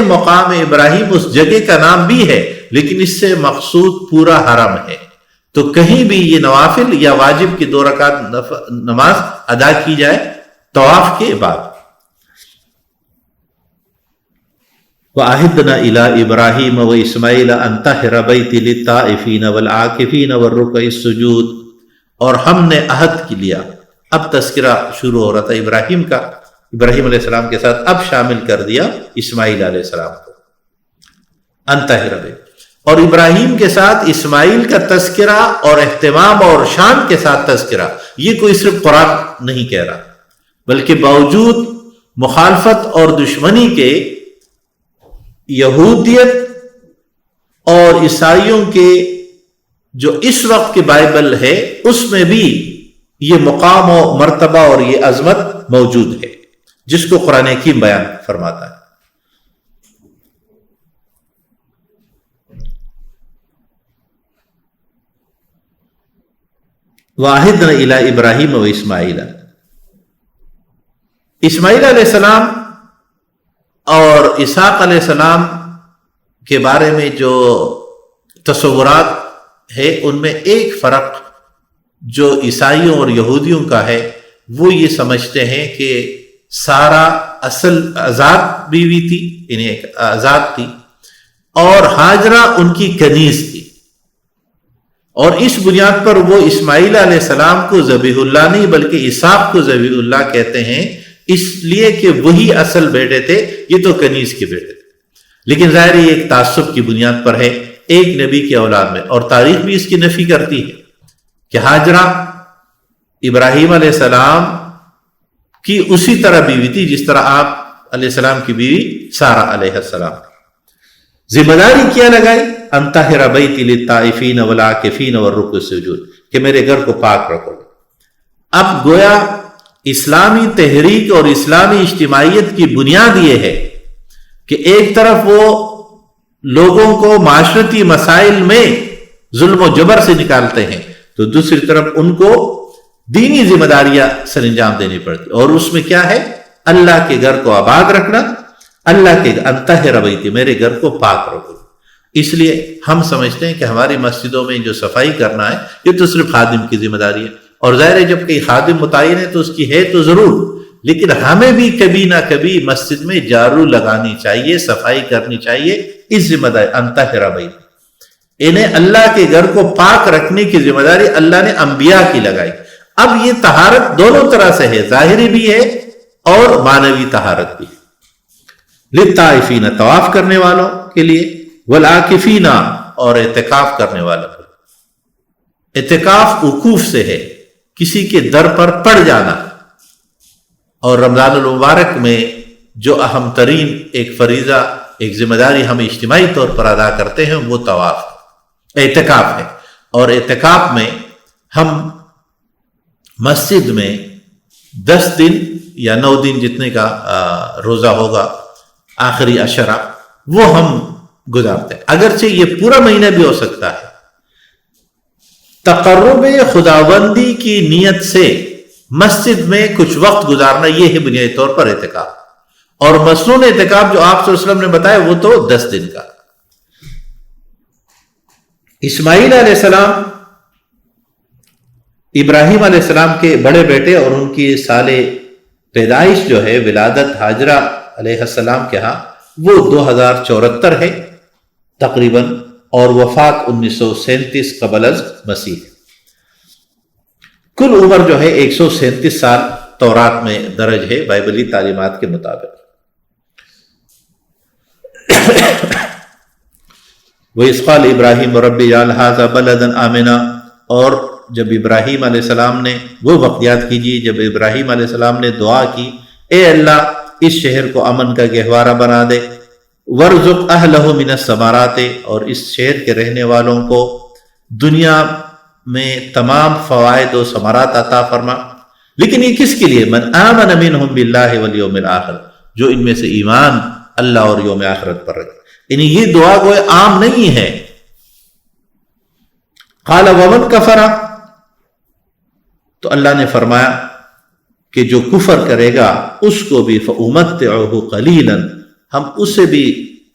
B: مقام ابراہیم اس جگہ کا نام بھی ہے، لیکن اس سے مقصود پورا حرم ہے. تو کہیں بھی یہ نوافل یا واجب کی 2 رکعت نماز ادا کی جائے طواف کے بعد. وَعَهِدْنَا إِلَىٰ إِبْرَاهِيمَ وَإِسْمَاعِيلَ أَن طَهِّرَ بَيْتِي لِلطَّائِفِينَ وَالْعَاكِفِينَ وَالرُّكَعِ السُّجُودِ، اور ہم نے عہد کی لیا. اب تذکرہ شروع ہو رہا تھا ابراہیم کا، ابراہیم علیہ السلام کے ساتھ اب شامل کر دیا اسماعیل علیہ السلام کو. أَن طَهِّرَ بَيْتِي، اور ابراہیم کے ساتھ اسماعیل کا تذکرہ اور اہتمام اور شان کے ساتھ تذکرہ، یہ کوئی صرف قرآن نہیں کہہ رہا، بلکہ باوجود مخالفت اور دشمنی کے یہودیت اور عیسائیوں کے جو اس وقت کے بائبل ہے اس میں بھی یہ مقام و مرتبہ اور یہ عظمت موجود ہے جس کو قرآن حکیم بیان فرماتا ہے. وَعَهِدْنَا إِلَىٰ إِبْرَاهِيمَ وَإِسْمَاعِيلَ، اسماعیل علیہ السلام اور اسحاق علیہ السلام کے بارے میں جو تصورات ہے ان میں ایک فرق جو عیسائیوں اور یہودیوں کا ہے، وہ یہ سمجھتے ہیں کہ سارا اصل آزاد بیوی تھی، یعنی ایک آزاد تھی، اور ہاجرہ ان کی کنیز تھی، اور اس بنیاد پر وہ اسماعیل علیہ السلام کو ذبیح اللہ نہیں بلکہ اسحاق کو ذبیح اللہ کہتے ہیں، اس لیے کہ وہی اصل بیٹے تھے، یہ تو کنیز کے بیٹے تھے. لیکن ظاہر یہ ایک تعصب کی بنیاد پر ہے ایک نبی کی اولاد میں، اور تاریخ بھی اس کی نفی کرتی ہے کہ ہاجرہ ابراہیم علیہ السلام کی اسی طرح بیوی تھی جس طرح آپ علیہ السلام کی بیوی سارہ علیہ السلام. ذمہ داری کیا لگائی؟ ان طہر بیتی للطائفین والعاکفین والرکع السجود، کہ میرے گھر کو پاک رکھو. اب گویا اسلامی تحریک اور اسلامی اجتماعیت کی بنیاد یہ ہے کہ ایک طرف وہ لوگوں کو معاشرتی مسائل میں ظلم و جبر سے نکالتے ہیں، تو دوسری طرف ان کو دینی ذمہ داریاں سر انجام دینی پڑتی، اور اس میں کیا ہے؟ اللہ کے گھر کو آباد رکھنا، اللہ کے انطہر بیتی، میرے گھر کو پاک رکھو. اس لیے ہم سمجھتے ہیں کہ ہماری مسجدوں میں جو صفائی کرنا ہے یہ تو صرف خادم کی ذمہ داری ہے، اور ظاہر ہے جب کہ خادم متعین ہے تو اس کی ہے تو ضرور، لیکن ہمیں بھی کبھی نہ کبھی مسجد میں جارو لگانی چاہیے، صفائی کرنی چاہیے. اس ذمہ داری انطہر بیتی، انہیں اللہ کے گھر کو پاک رکھنے کی ذمہ داری اللہ نے انبیاء کی لگائی. اب یہ طہارت دونوں طرح سے ہے، ظاہری بھی ہے اور معنوی طہارت بھی. للطائفین، طواف کرنے والوں کے لیے، والعاکفین، اور اعتکاف کرنے والوں کے لیے. اعتکاف وقوف سے ہے، کسی کے در پر پڑ جانا. اور رمضان المبارک میں جو اہم ترین ایک فریضہ، ایک ذمہ داری ہم اجتماعی طور پر ادا کرتے ہیں وہ طواف اعتکاف ہے. اور اعتکاف میں ہم مسجد میں 10 دن یا 9 دن جتنے کا روزہ ہوگا آخری عشرہ وہ ہم گزارتے ہیں، اگرچہ یہ پورا مہینہ بھی ہو سکتا ہے. تقرب خداوندی کی نیت سے مسجد میں کچھ وقت گزارنا، یہ ہے بنیادی طور پر اعتکاف. اور مسنون اعتکاف جو آپ صلی اللہ علیہ وسلم نے بتایا وہ تو 10 دن کا. اسماعیل علیہ السلام ابراہیم علیہ السلام کے بڑے بیٹے اور ان کی سال پیدائش جو ہے ولادت ہاجرہ علیہ السلام کے ہاں وہ 2074 ہے تقریباً، اور وفات 1937 قبل از مسیح۔ کل عمر جو ہے 137 سال تورات میں درج ہے بائبلی تعلیمات کے مطابق۔ وَإِذْ قَالَ إِبْرَاهِيمُ رَبِّ اجْعَلْ هَٰذَا بَلَدًا آمِنًا، اور جب ابراہیم علیہ السلام نے، وہ وقت یاد کیجیے جب ابراہیم علیہ السلام نے دعا کی، اے اللہ اس شہر کو امن کا گہوارہ بنا دے، وَارْزُقْ أَهْلَهُ مِنَ الثَّمَرَاتِ، اور اس شہر کے رہنے والوں کو دنیا میں تمام فوائد و ثمرات عطا فرما۔ لیکن یہ کس کے لیے؟ من آمن منہم باللہ والیوم الآخر، جو ان میں سے ایمان اللہ اور یوم آخرت پر رکھے۔ یعنی یہ دعا کوئی عام نہیں ہے۔ قال ومن کفر، تو اللہ نے فرمایا کہ جو کفر کرے گا اس کو بھی فأمتعه قلیلا، ہم اسے بھی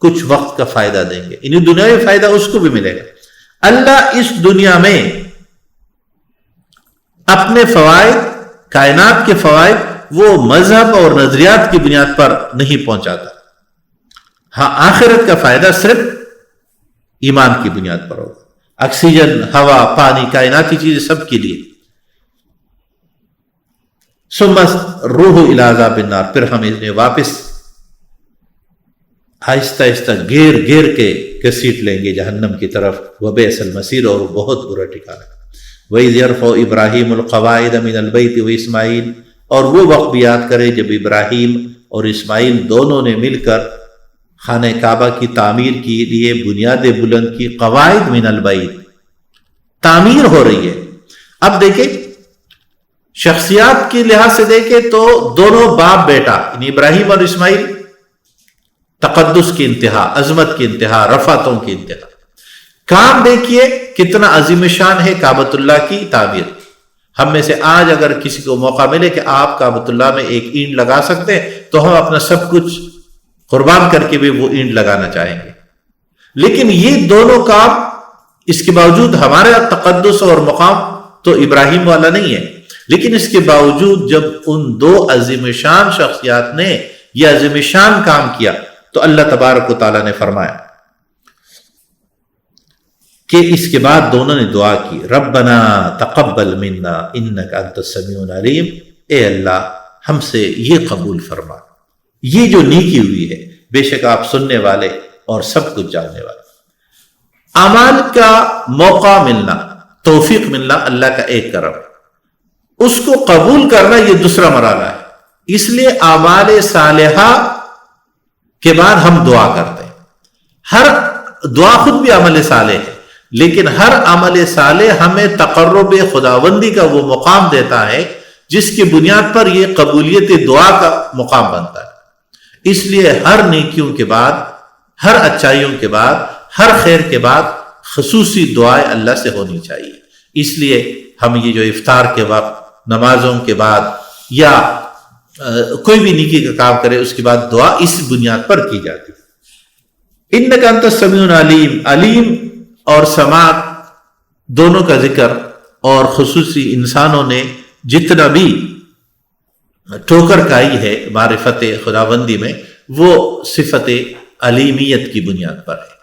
B: کچھ وقت کا فائدہ دیں گے، یعنی دنیاوی فائدہ اس کو بھی ملے گا۔ اللہ اس دنیا میں اپنے فوائد، کائنات کے فوائد، وہ مذہب اور نظریات کی بنیاد پر نہیں پہنچاتا۔ ہاں آخرت کا فائدہ صرف ایمان کی بنیاد پر ہوگا۔ آکسیجن، ہوا، پانی، کائناتی چیزیں سب کے لیے۔ ثم روح الی عذاب النار، پھر ہم انہیں واپس آہستہ آہستہ گیر گیر کے گھسیٹ لیں گے جہنم کی طرف، وبئس المصیر، اور بہت برا ٹھکانہ۔ وَإِذْ يَرْفَعُ إِبْرَاهِيمُ الْقَوَاعِدَ مِنَ الْبَيْتِ وَإِسْمَاعِيلُ، اور وہ وقت بھی یاد کرے جب ابراہیم اور اسماعیل دونوں نے مل کر خانہ کعبہ کی تعمیر کے لیے بنیادیں بلند کی۔ قواعد من البیت، تعمیر ہو رہی ہے۔ اب دیکھیں شخصیات کے لحاظ سے دیکھیں تو دونوں باپ بیٹا، یعنی ابراہیم اور اسماعیل، تقدس کی انتہا، عظمت کی انتہا، رفعتوں کی انتہا۔ کام دیکھیے کتنا عظیم شان ہے کعبۃ اللہ کی تعمیر۔ ہم میں سے آج اگر کسی کو موقع ملے کہ آپ کعبۃ اللہ میں ایک اینٹ لگا سکتے ہیں تو ہم اپنا سب کچھ قربان کر کے بھی وہ اینٹ لگانا چاہیں گے۔ لیکن یہ دونوں کام، اس کے باوجود ہمارا تقدس اور مقام تو ابراہیم والا نہیں ہے، لیکن اس کے باوجود جب ان دو عظیم شان شخصیات نے یہ عظیم شان کام کیا تو اللہ تبارک و تعالیٰ نے فرمایا کہ اس کے بعد دونوں نے دعا کی، ربنا تقبل منا انک انت السمیع العلیم، اے اللہ ہم سے یہ قبول فرما، یہ جو نیکی ہوئی ہے بے شک آپ سننے والے اور سب کچھ جاننے والے۔ اعمال کا موقع ملنا، توفیق ملنا اللہ کا ایک کرم، اس کو قبول کرنا یہ دوسرا مرحلہ ہے۔ اس لیے اعمال صالحہ کے بعد ہم دعا کرتے ہیں۔ ہر دعا خود بھی عمل صالح ہے، لیکن ہر عمل صالح ہمیں تقرب خداوندی کا وہ مقام دیتا ہے جس کی بنیاد پر یہ قبولیت دعا کا مقام بنتا ہے۔ اس لیے ہر نیکیوں کے بعد، ہر اچھائیوں کے بعد، ہر خیر کے بعد خصوصی دعائیں اللہ سے ہونی چاہیے۔ اس لیے ہم یہ جو افطار کے وقت، نمازوں کے بعد یا کوئی بھی نیکی کا کام کرے اس کے بعد دعا اس بنیاد پر کی جاتی ہے۔ انک انت السمیع العلیم، علیم اور سماع دونوں کا ذکر، اور خصوصی انسانوں نے جتنا بھی ٹھوکر کھائی ہے معرفت خداوندی میں وہ صفت علیمیت کی بنیاد پر ہے۔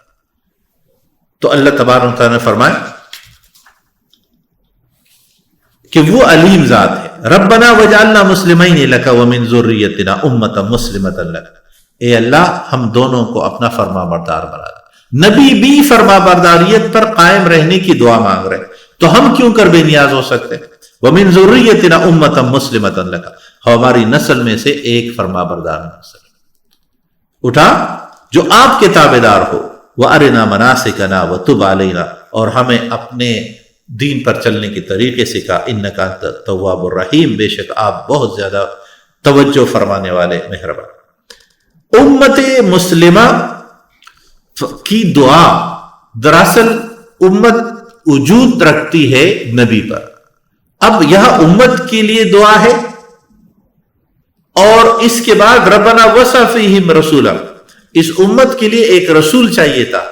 B: تو اللہ تبارک و تعالیٰ نے فرمایا کہ وہ علیم ذات ہے۔ ربنا وجعلنا مسلمین لک ومن ذریتنا امۃ مسلمۃ لک، اے اللہ ہم دونوں کو اپنا فرما بردار بنا دے۔ نبی بھی فرما برداریت پر قائم رہنے کی دعا مانگ رہے، تو ہم کیوں کر بے نیاز ہو سکتے؟ ومن ذریتنا امۃ مسلمۃ لک، ہماری نسل میں سے ایک فرما بردار نسل اٹھا جو آپ کے تابع دار ہو۔ وَأَرِنَا مَنَاسِكَنَا وَتُبْ عَلَيْنَا، اور ہمیں اپنے دین پر چلنے کے طریقے سکھا۔ اِنَّكَ أَنْتَ التَّوَّابُ الرَّحِيمُ، بے شک آپ بہت زیادہ توجہ فرمانے والے مہربان۔ امت مسلمہ کی دعا، دراصل امت وجود رکھتی ہے نبی پر۔ اب یہاں امت کے لیے دعا ہے، اور اس کے بعد ربنا وَسَعَ فِيهِمْ رسولا، اس امت کے لیے ایک رسول چاہیے تھا،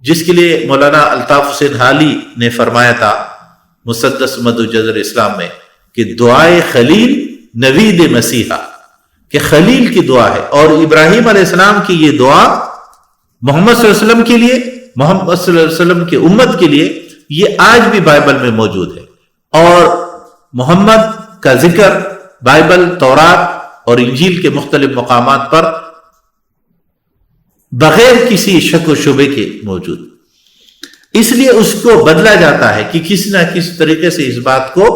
B: جس کے لیے مولانا الطاف حسین حالی نے فرمایا تھا مسدس مد و جزر اسلام میں کہ دعائے خلیل نوید مسیحا، کہ خلیل کی دعا ہے، اور ابراہیم علیہ السلام کی یہ دعا محمد صلی اللہ علیہ وسلم کے لیے، محمد صلی اللہ علیہ وسلم کی امت کے لیے، یہ آج بھی بائبل میں موجود ہے. اور محمد کا ذکر بائبل، تورات اور انجیل کے مختلف مقامات پر بغیر کسی شک و شبے کے موجود. اس لیے اس کو بدلا جاتا ہے کہ کسی نہ کسی طریقے سے اس بات کو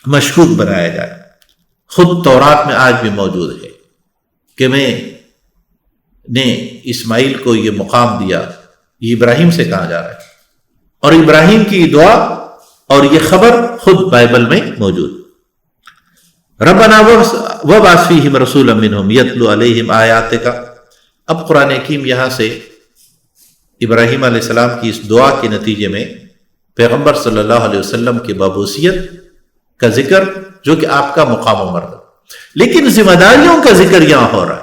B: مشکوک بنایا جائے. خود تورات میں آج بھی موجود ہے کہ میں نے اسماعیل کو یہ مقام دیا، یہ ابراہیم سے کہا جا رہا ہے، اور ابراہیم کی دعا اور یہ خبر خود بائبل میں موجود. ربنا وابعث فیہم رسولا منہم یتلو علیہم آیاتک. اب قرآن حکیم یہاں سے ابراہیم علیہ السلام کی اس دعا کے نتیجے میں پیغمبر صلی اللہ علیہ وسلم کی بابوسیت کا ذکر، جو کہ آپ کا مقام و مرتبہ، لیکن ذمہ داریوں کا ذکر یہاں ہو رہا ہے.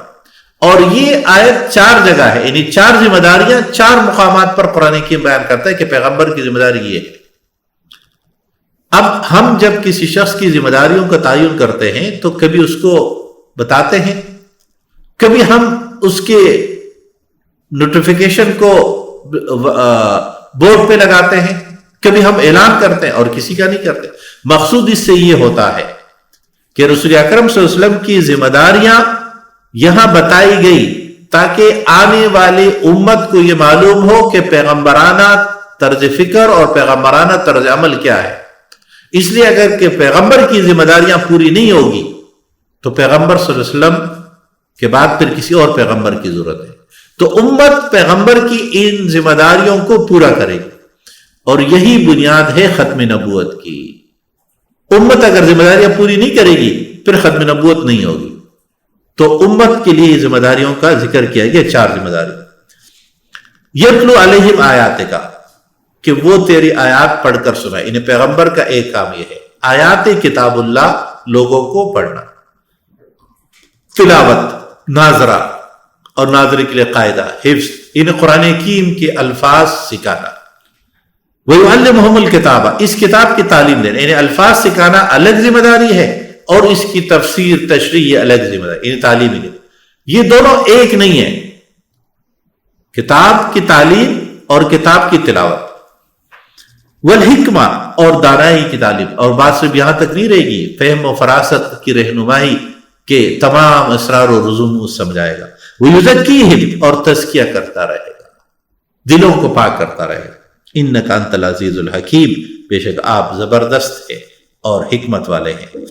B: اور یہ آیت 4 جگہ ہے، یعنی 4 ذمہ داریاں 4 مقامات پر قرآن حکیم بیان کرتا ہے کہ پیغمبر کی ذمہ داری یہ ہے. اب ہم جب کسی شخص کی ذمہ داریوں کا تعین کرتے ہیں تو کبھی اس کو بتاتے ہیں، کبھی ہم اس کے نوٹیفیکیشن کو بورڈ پہ لگاتے ہیں، کبھی ہم اعلان کرتے ہیں اور کسی کا نہیں کرتے. مقصود اس سے یہ ہوتا ہے کہ رسول اکرم صلی اللہ علیہ وسلم کی ذمہ داریاں یہاں بتائی گئی تاکہ آنے والی امت کو یہ معلوم ہو کہ پیغمبرانہ طرز فکر اور پیغمبرانہ طرز عمل کیا ہے. اس لیے اگر کہ پیغمبر کی ذمہ داریاں پوری نہیں ہوگی تو پیغمبر صلی اللہ علیہ وسلم کے بعد پھر کسی اور پیغمبر کی ضرورت ہے. تو امت پیغمبر کی ان ذمہ داریوں کو پورا کرے گی، اور یہی بنیاد ہے ختم نبوت کی. امت اگر ذمہ داریاں پوری نہیں کرے گی پھر ختم نبوت نہیں ہوگی. تو امت کے لیے ذمہ داریوں کا ذکر کیا گیا، 4 ذمہ داری. یتلو علیہم آیاتک، کہ وہ تیری آیات پڑھ کر سنائے. انہیں پیغمبر کا ایک کام یہ ہے، آیات کتاب اللہ لوگوں کو پڑھنا، تلاوت، ناظرہ، اور ناظرے کے لیے قاعدہ، حفظ، انہیں قرآن حکیم کے الفاظ سکھانا. وَيُعَلِّمُهُمُ الْكِتَابَ، اس کتاب کی تعلیم دینا، انہیں الفاظ سکھانا الگ ذمہ داری ہے، اور اس کی تفسیر تشریح یہ الگ ذمہ داری، انہیں تعلیم ہی. یہ دونوں ایک نہیں ہے، کتاب کی تعلیم اور کتاب کی تلاوت. والحکمہ، اور دانائی کی تعلیم. اور بات صرف یہاں تک نہیں رہے گی، فہم و فراست کی رہنمائی کے تمام اسرار و رسوم سمجھائے گا. وَيُزَكِّيهِمْ، اور تزکیہ کرتا رہے گا، دلوں کو پاک کرتا رہے گا. اِنَّكَ أَنْتَ الْعَزِيزُ الْحَكِيمُ، بے شک آپ زبردست ہیں اور حکمت والے ہیں.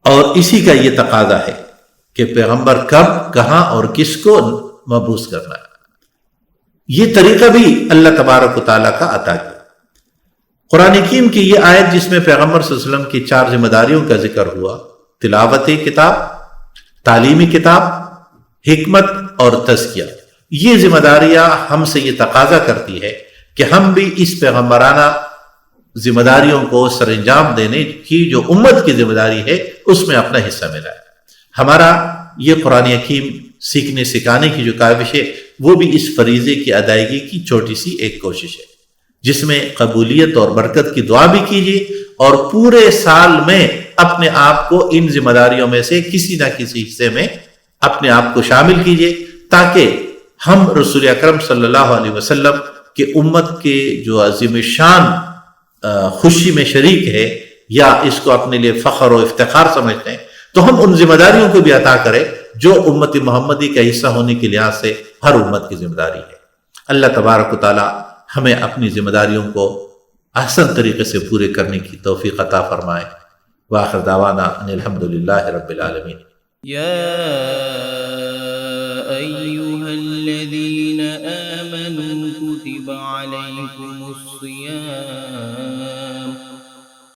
B: اور اسی کا یہ تقاضا ہے کہ پیغمبر کب، کہاں اور کس کو مبعوث کرنا ہے. یہ طریقہ بھی اللہ تبارک و تعالیٰ کا عطا کیا. قرآن حکیم کی یہ آیت جس میں پیغمبر صلی اللہ علیہ وسلم کی 4 ذمہ داریوں کا ذکر ہوا، تلاوت کتاب، تعلیمی کتاب، حکمت اور تزکیہ، یہ ذمہ داریاں ہم سے یہ تقاضا کرتی ہے کہ ہم بھی اس پیغمبرانہ ذمہ داریوں کو سر انجام دینے کی جو امت کی ذمہ داری ہے اس میں اپنا حصہ ملائے. ہمارا یہ قرآن حکیم سیکھنے سکھانے کی جو کاوش ہے وہ بھی اس فریضے کی ادائیگی کی چھوٹی سی ایک کوشش ہے، جس میں قبولیت اور برکت کی دعا بھی کیجیے، اور پورے سال میں اپنے آپ کو ان ذمہ داریوں میں سے کسی نہ کسی حصے میں اپنے آپ کو شامل کیجیے، تاکہ ہم رسول اکرم صلی اللہ علیہ وسلم کے امت کے جو عظیم شان خوشی میں شریک ہے یا اس کو اپنے لیے فخر و افتخار سمجھتے ہیں، تو ہم ان ذمہ داریوں کو بھی عطا کریں جو امت محمدی کا حصہ ہونے کے لحاظ سے ہر امت کی ذمہ داری ہے. اللہ تبارک و تعالی ہمیں اپنی ذمہ داریوں کو احسن طریقے سے پورے کرنے کی توفیق عطا فرمائے. وآخر دعوانا ان الحمد للہ رب العالمین.